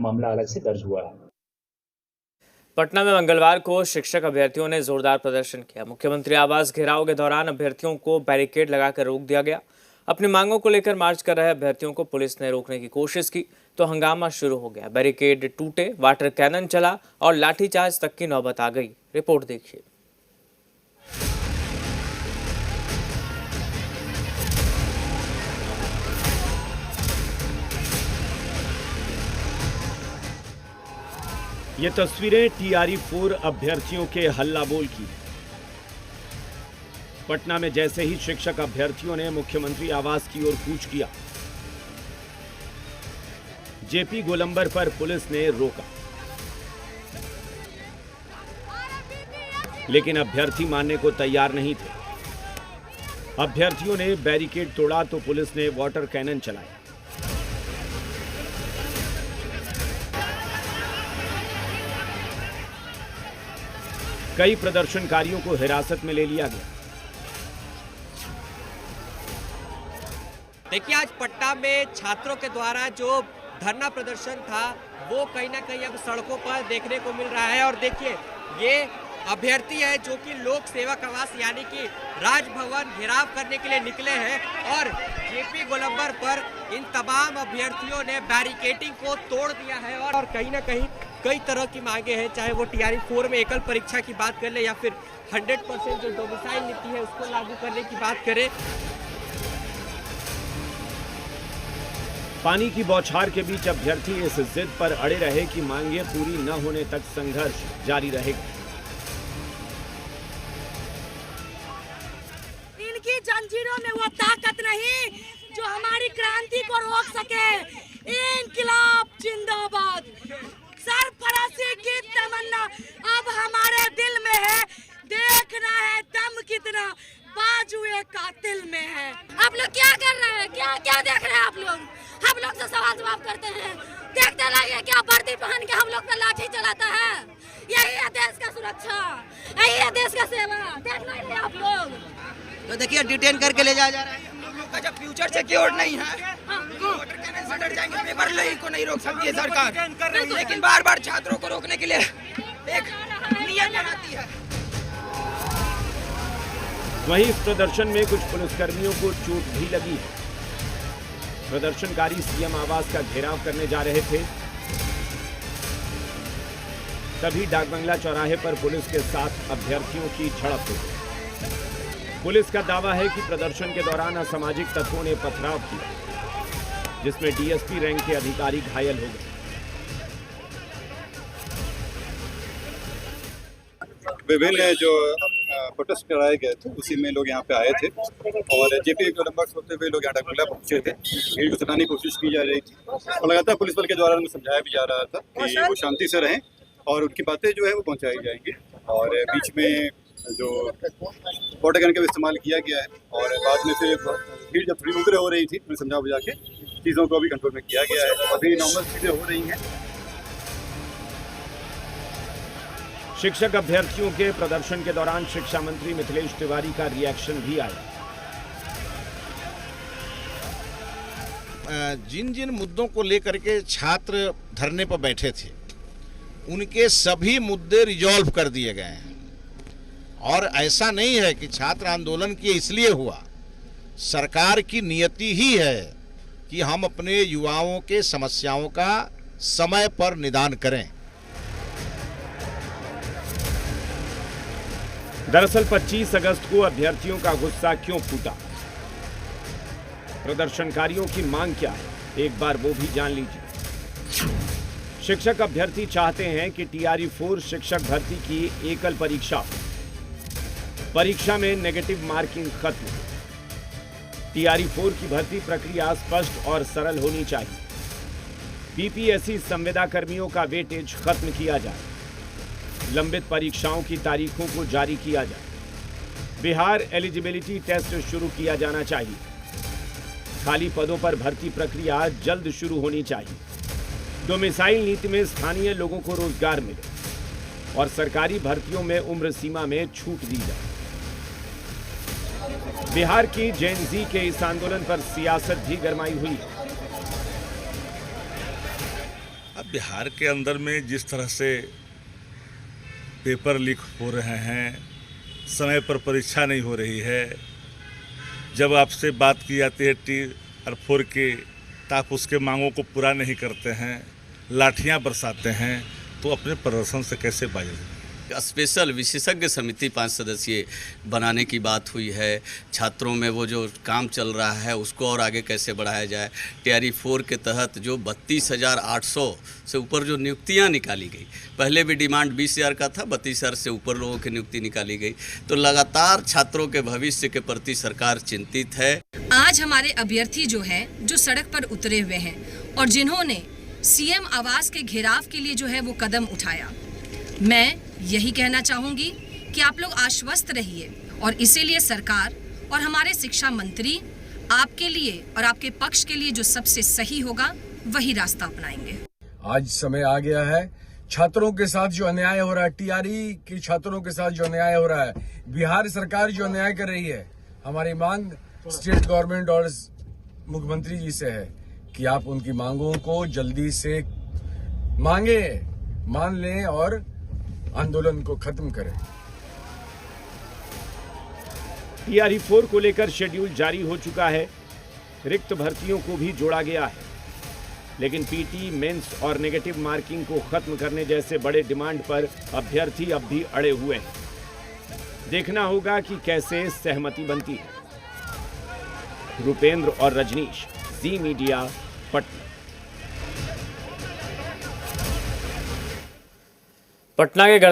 मामला अलग से दर्ज हुआ है। पटना में मंगलवार को शिक्षक अभ्यर्थियों ने जोरदार प्रदर्शन किया। मुख्यमंत्री आवास घेराव के दौरान अभ्यर्थियों को बैरिकेड लगाकर रोक दिया गया। अपनी मांगों को लेकर मार्च कर रहे अभ्यर्थियों को पुलिस ने रोकने की कोशिश की तो हंगामा शुरू हो गया। बैरिकेड टूटे, वाटर कैनन चला और लाठीचार्ज तक की नौबत आ गई। रिपोर्ट देखिए। ये तस्वीरें टीआरई 4 अभ्यर्थियों के हल्ला बोल की। पटना में जैसे ही शिक्षक अभ्यर्थियों ने मुख्यमंत्री आवास की ओर कूच किया, जेपी गोलंबर पर पुलिस ने रोका, लेकिन अभ्यर्थी मानने को तैयार नहीं थे। अभ्यर्थियों ने बैरिकेड तोड़ा तो पुलिस ने वाटर कैनन चलाया। कई प्रदर्शनकारियों को हिरासत में ले लिया गया। देखिए, आज पटना में छात्रों के द्वारा जो धरना प्रदर्शन था वो कहीं ना कहीं अब सड़कों पर देखने को मिल रहा है। और देखिए, ये अभ्यर्थी है जो कि लोक सेवक आवास यानी कि राजभवन घेराव करने के लिए निकले हैं और जेपी गोलंबर पर इन तमाम अभ्यर्थियों ने बैरिकेडिंग को तोड़ दिया है। और कहीं ना कहीं कई तरह की मांगे हैं, चाहे वो टीआरई 4 में एकल परीक्षा की बात कर ले या फिर 100% जो डोमिसाइल नीति है उसको लागू करने की बात करें। पानी की बौछार के बीच अभ्यर्थी इस जिद पर अड़े रहे कि मांगे पूरी न होने तक संघर्ष जारी रहेगा। इनकी जंजीरों में वो ताकत नहीं जो हमारी क्रांति को रोक सके। इंकिलाब जिंदाबाद। सरफराजी की तमन्ना अब हमारे दिल में है। देखना है दम कितना बाजुए कातिल में है। आप लोग क्या कर रहे हैं? क्या क्या देख रहे हैं आप लोग? हम लोग तो सवाल जवाब करते हैं। देखते लगे क्या वर्दी पहन के हम लोग पर लाठी चलाता है? यही है देश का सुरक्षा, यही है देश का सेवा। देख रहे आप लोग। तो देखिए, डिटेन करके ले जाया जा रहा है। हम लोग का जब फ्यूचर सिक्योर नहीं है तो वाटर कैनन से डर जाएंगे। पेपर लीक को नहीं रोक सकती है सरकार, लेकिन बार बार छात्रों को रोकने के लिए एक नियम बनाती है। वहीं इस प्रदर्शन में कुछ पुलिसकर्मियों को चोट भी लगी है। प्रदर्शनकारी सीएम आवास का घेराव करने जा रहे थे, तभी डाकबंगला चौराहे पर पुलिस के साथ अभ्यर्थियों की झड़प हुई। पुलिस का दावा है कि प्रदर्शन के दौरान असामाजिक तत्वों ने पथराव किया, जिसमें डीएसपी रैंक के अधिकारी घायल हो गए। विभिन्न जो प्रोटेस्ट कराए गए थे उसी में लोग यहाँ पे आए थे और जेपी गोलंबर से होते हुए लोग यहाँ डाकबंगला पहुंचे थे। भीड़ को सताने की कोशिश की जा रही थी और लगातार पुलिस बल के द्वारा उनको समझाया भी जा रहा था कि वो शांति से रहें और उनकी बातें जो है वो पहुंचाई जाएंगी। और बीच में जो वाटर कैनन का इस्तेमाल किया गया है और बाद में फिर भीड़ जब थोड़ी उग्र हो रही थी उन्हें समझा बुझा के चीज़ों को अभी कंट्रोल में किया गया है। अभी नॉर्मल चीज़ें हो रही हैं। शिक्षक अभ्यर्थियों के प्रदर्शन के दौरान शिक्षा मंत्री मिथिलेश तिवारी का रिएक्शन भी आया। जिन जिन मुद्दों को लेकर के छात्र धरने पर बैठे थे उनके सभी मुद्दे रिजॉल्व कर दिए गए हैं। और ऐसा नहीं है कि छात्र आंदोलन किए इसलिए हुआ। सरकार की नियति ही है कि हम अपने युवाओं के समस्याओं का समय पर निदान करें। दरअसल 25 अगस्त को अभ्यर्थियों का गुस्सा क्यों फूटा, प्रदर्शनकारियों की मांग क्या है, एक बार वो भी जान लीजिए। शिक्षक अभ्यर्थी चाहते हैं कि टीआरई 4 शिक्षक भर्ती की एकल परीक्षा में नेगेटिव मार्किंग खत्म। टीआरई 4 की भर्ती प्रक्रिया स्पष्ट और सरल होनी चाहिए। बीपीएससी संविदा कर्मियों का वेटेज खत्म किया जाए। लंबित परीक्षाओं की तारीखों को जारी किया जाए। बिहार एलिजिबिलिटी टेस्ट शुरू किया जाना चाहिए। खाली पदों पर भर्ती प्रक्रिया जल्द शुरू होनी चाहिए। डोमिसाइल नीति में स्थानीय लोगों को रोजगार मिले और सरकारी भर्तियों में उम्र सीमा में छूट दी जाए। बिहार की जेन जी के इस आंदोलन पर सियासत भी गरमाई हुई है। बिहार के अंदर में जिस तरह से पेपर लीक हो रहे हैं, समय पर परीक्षा नहीं हो रही है, जब आपसे बात की जाती है टीयर 4 की तो आप उसके मांगों को पूरा नहीं करते हैं, लाठियां बरसाते हैं, तो अपने प्रदर्शन से कैसे बाजी? स्पेशल विशेषज्ञ समिति 5 सदस्यीय बनाने की बात हुई है। छात्रों में वो जो काम चल रहा है उसको और आगे कैसे बढ़ाया जाए। टीआरई 4 के तहत जो 32,800 से ऊपर जो नियुक्तियां निकाली गई, पहले भी डिमांड 20,000 का था, 32,000 से ऊपर लोगों की नियुक्ति निकाली गई। तो लगातार छात्रों के भविष्य के प्रति सरकार चिंतित है। आज हमारे अभ्यर्थी जो है जो सड़क पर उतरे हुए हैं और जिन्होंने सीएम आवास के घेराव के लिए जो है वो कदम उठाया, मैं यही कहना चाहूंगी कि आप लोग आश्वस्त रहिए और इसीलिए सरकार और हमारे शिक्षा मंत्री आपके लिए और आपके पक्ष के लिए जो सबसे सही होगा वही रास्ता अपनाएंगे। आज समय आ गया है, छात्रों के साथ जो अन्याय हो रहा है, टीआरई के छात्रों के साथ जो अन्याय हो रहा है, बिहार सरकार जो अन्याय कर रही है, हमारी मांग स्टेट गवर्नमेंट और मुख्यमंत्री जी से है कि आप उनकी मांगों को जल्दी से मान लें और आंदोलन को खत्म करें। टीआरई 4 को लेकर शेड्यूल जारी हो चुका है। रिक्त भर्तियों को भी जोड़ा गया है, लेकिन पीटी, मेंस और नेगेटिव मार्किंग को खत्म करने जैसे बड़े डिमांड पर अभ्यर्थी अब भी अड़े हुए हैं। देखना होगा कि कैसे सहमति बनती है। रुपेंद्र और रजनीश, जी मीडिया, पटना। पटना के गर्दन